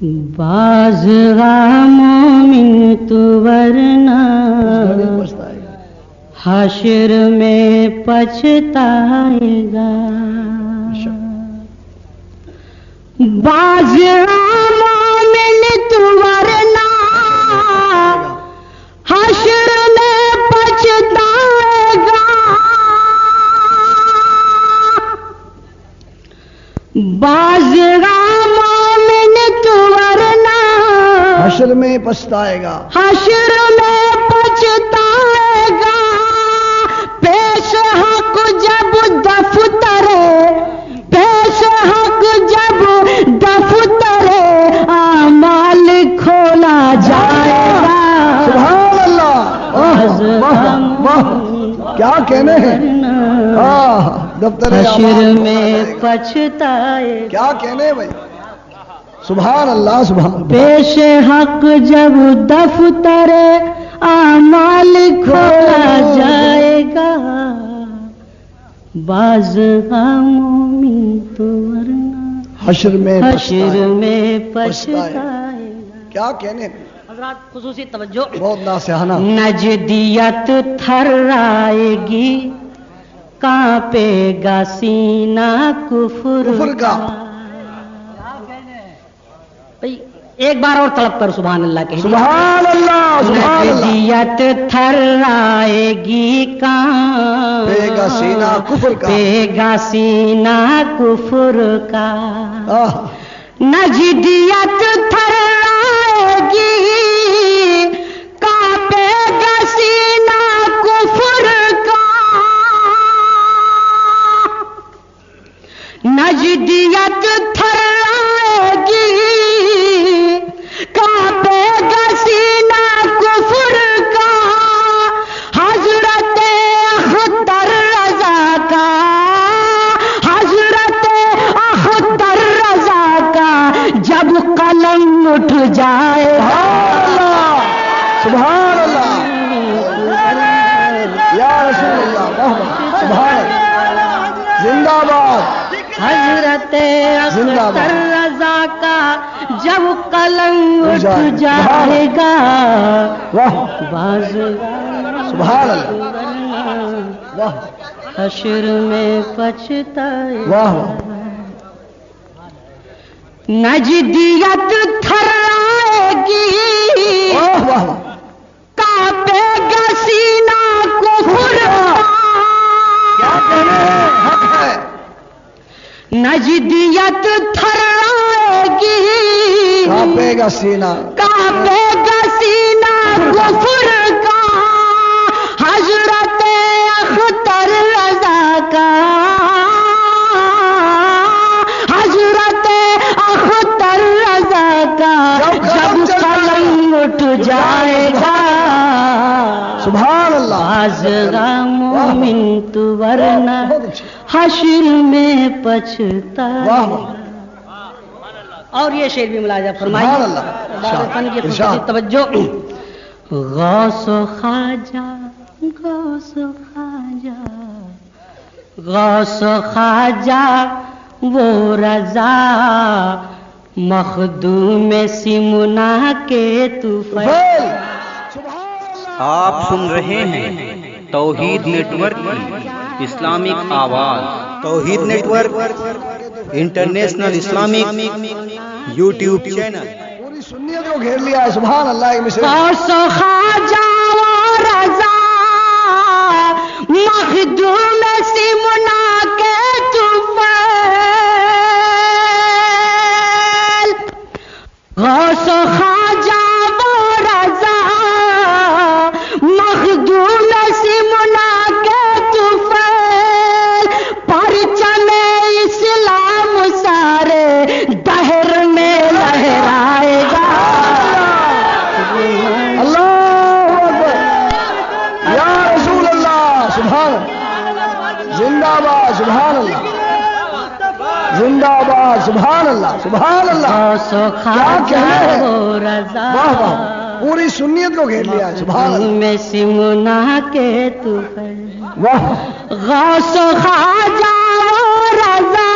باز مومن تو ورنہ حشر میں پچھتائے گا، باز مومن تو ورنہ حشر میں پچھتائے گا، باز مومن تو ورنہ حشر میں پچھتائے گا، حشر میں پچھتائے گا، پیش حق جب دفتر پیش حق جب دفتر اعمال کھولا جائے گا، سبحان اللہ، واہ واہ کیا کہنے ہیں، دفتر حشر میں پچھتائے گا، کیا کہنے بھائی، سبحان اللہ سبحان، پیش حق جب دفتر اعمال کھولا جائے گا، باز مومن تو ورنہ حشر میں پچھتائے گا، کیا کہنے، حضرات خصوصی توجہ، بہت ناصحانہ، نجدیت تھرائے گی، کانپے گا سینہ کفر کا، ایک بار اور طلب کر سبحان اللہ کہیں، سبحان اللہ سبحان اللہ، نجدیت تھرائے گی، کانپے گا سینہ کفر کا، پے گا سینہ کفر کا، نجدیت تھرائے گی، کانپے گا سینہ کفر کا، نجدیت تھرائے گی، کانپے گا سینہ کفر کا، حضرت اختر رضا کا، حضرت اختر رضا کا جب قلم اٹھ جائے گا، سبحان اللہ یا رسول اللہ، سبحان اللہ، زندہ باد، حضرت اختر رضا کا جب قلم اٹھ جائے گا، باز سبحان اللہ، حشر میں پچھتائے گا، نجدیت تھرائے گی، کانپے گا سینہ کفر کا، نجدیت تھرائے گی، کانپے گا سینہ، کانپے گا سینہ کفر کا، حضرت اختر رضا کا، حضرت اختر رضا کا جب قلم اٹھ جائے گا، سبحان اللہ، باز مومن تو ورنہ حشر میں پچھتائے گا، اور یہ شعر بھی ملاحظہ فرمائیے، فن کی خصوصی توجہ، غوث و خواجہ، غوث و خواجہ، غوث و خواجہ وہ رضا، مخدوم سمنا کے طوفان، آپ سن رہے ہیں توحید نیٹ ورک کی اسلامک آواز، Tawheed network international Islamic YouTube channel, پوری سنیت کو گھیر لیا ہے، سبحان اللہ، غوث و خواجہ وہ رضا، مخدوم سمنا کے طوفان، غوث و خواجہ وہ رضا، مخدوم سمنا کے طوفان، پرچم اسلام سارے دہر میں لہرائے گا، اللہ اکبر یا رسول اللہ، سبحان، زندہ باد، سبحان اللہ، زندہ باد، سبحان اللہ، سبحان اللہ، کیا کہنے ہیں، واہ واہ، پوری سنیت کو گھیر لیا ہے، سبحان اللہ، میں سمنا کے طوفان، واہ، غوث و خواجہ وہ رضا،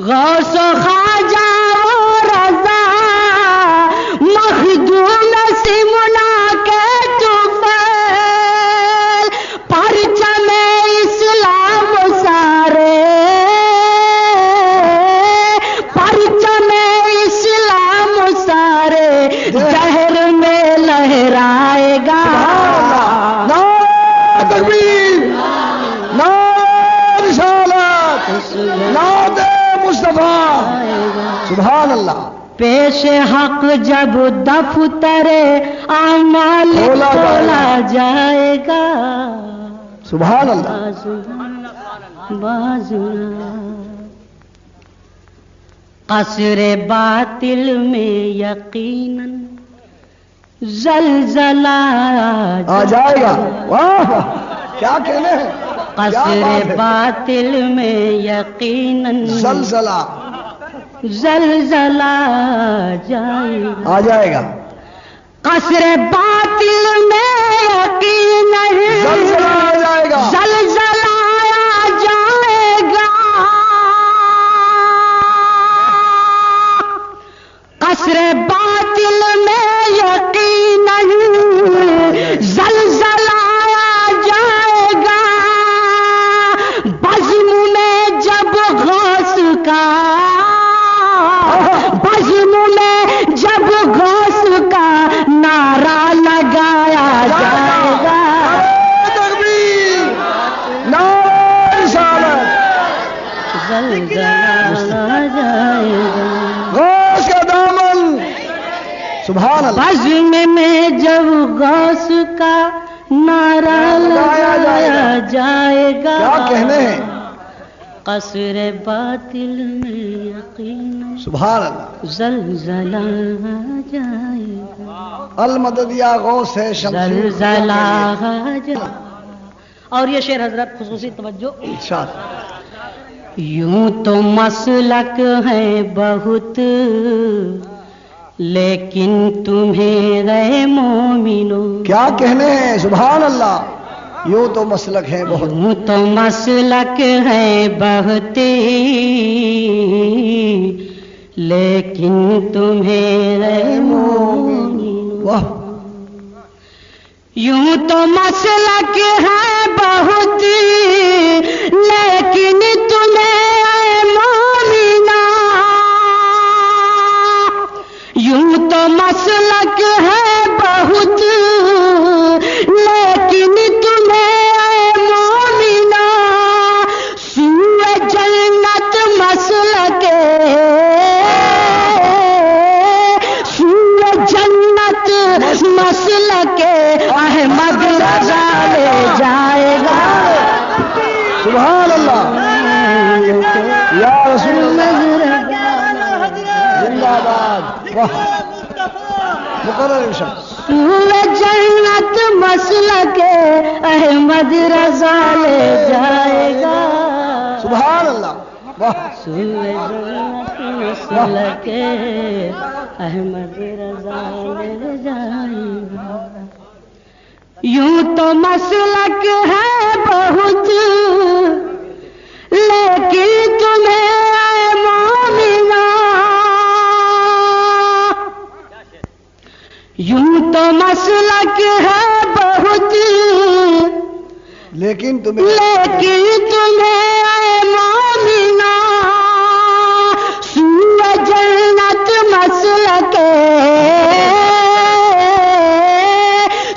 غوث و خواجہ سبحان اللہ. پیش حق جب دفتر اعمال کھولا جائے گا. سبحان اللہ. بازونا قصر باطل میں یقیناً زلزلہ آ جائے گا. واہ واہ کیا کہنے ہیں. قصر باطل میں یقیناً زلزلہ زلزلہ جائے گا. آ جائے گا. قصر باطل میں یقیناً زلزلہ آ جائے گا. زلزلہ آ جائے گا. قصر باطل میں یقیناً زلزلہ آ جائے گا. بزم میں جب غوث کا بزم میں جب غوث کا نعرہ لگایا جائے گا. تکبیر. نعرہ رسالت. زلزلہ آ جائے گا. غوث کا دامن. سبحان اللہ. بزم میں جب غوث کا نعرہ لگایا جائے گا. کیا کہنے ہیں. قصر باطل میں یقین سبحان اللہ. زلزلہ آ جائے گا. المدد یا غوث ہے شمس. زلزلہ آ جائے گا. اور یہ شعر حضرت خصوصی توجہ. ارشاد. یوں تو مسلک ہے بہت لیکن تمہیں غیر مومنوں. کیا کہنے ہیں. سبحان اللہ. یوں تو مسلک ہے بہت. یوں تو مسلک ہے بہت لیکن تمہیں غیر مومنوں. واہ. یوں تو مسلک ہے بہت لیکن تمہیں اے مومنا. یوں تو مسلک ہے بہت لیکن تمہیں اے مومنا. سوئے جنت مسلک سوئے جنت مسلک احمد رضا لے جائے گا. سبحان اللہ. یا رسول اللہ. زندہ باد. واہ. مقرر ارشاد. سوئے جنت مسلک احمد رضا لے جائے گا. سبحان اللہ. واہ. سوئے جنت مسلک احمد رضا لے جائے گا. یوں تو مسلک ہے بہت لیکن تمہیں اے مومنا. یوں تو مسلک ہے بہت لیکن تمہیں لیکن تمہیں اے مومنا. سوئے جنت مسلک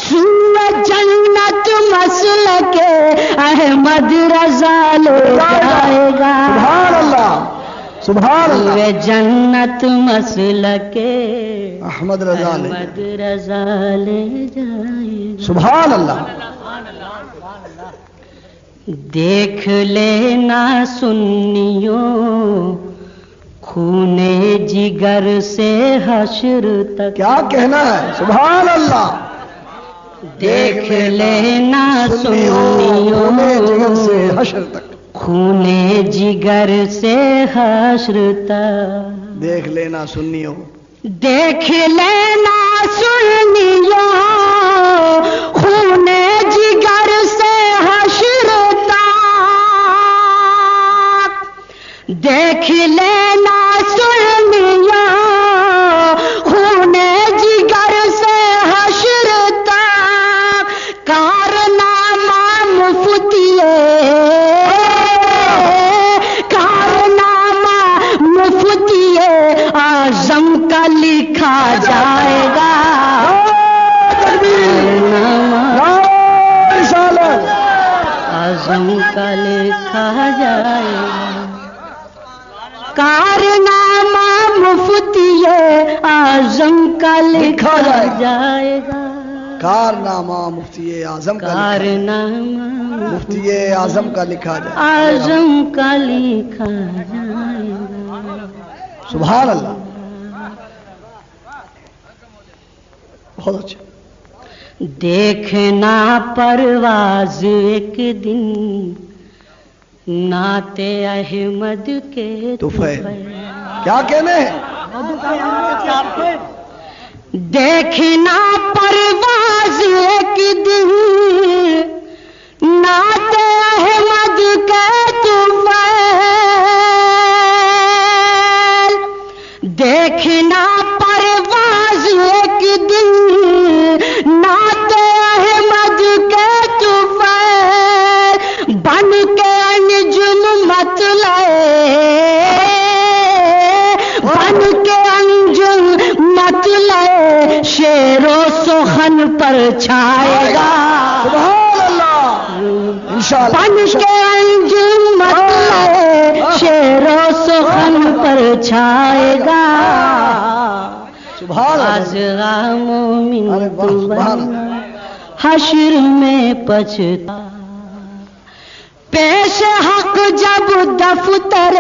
سوئے جنت مسلک احمد رضا لے جائے گا. سبحان اللہ. سبحان اللہ. سوئے جنت مسلک احمد رضا لے. احمد رضا لے جائے گا. سبحان اللہ. دیکھ لینا سنیوں خون جگر سے حشر تک. کیا کہنا ہے. سبحان اللہ. دیکھ لینا سنیوں جگر سے سنیوں حشر تک. خون جگر سے حشر تک. دیکھ لینا سنیوں. دیکھ لینا سنیوں خون جگر سے حشر تک. دیکھ لینا سنیوں خون جگر سے حشر تک. کارنامہ مفتیے کارنامہ مفتیے اعظم کا لکھا جائے گا. اعظم کا لکھا جائے گا. کارنامہ مفتی اعظم کا لکھا جائے گا، کارنامہ مفتی اعظم کا کارنامہ مفتی اعظم کا لکھا جائے، اعظم کا لکھا جائے گا۔ سبحان اللہ، بہت اچھا۔ دیکھنا پرواز ایک دن نعت احمد کے طفیل، کیا کہنے ہیں؟ دیکھنا پرواز ایک دن نعت احمد کے طفیل، دیکھنا پرواز ایک دن نعت احمد کے طفیل، بن کے انجم مت لائے، بن کے انجم مت لائے، شیر و سخن پر چھائے گا، سبحان اللہ، انشاءاللہ بن کے انجم مت لائے، شیر و سخن پر چھائے گا، سبحان اللہ، مومن ارے واہ، سبحان اللہ۔ حشر میں پچھتا پیش حق جب دفتر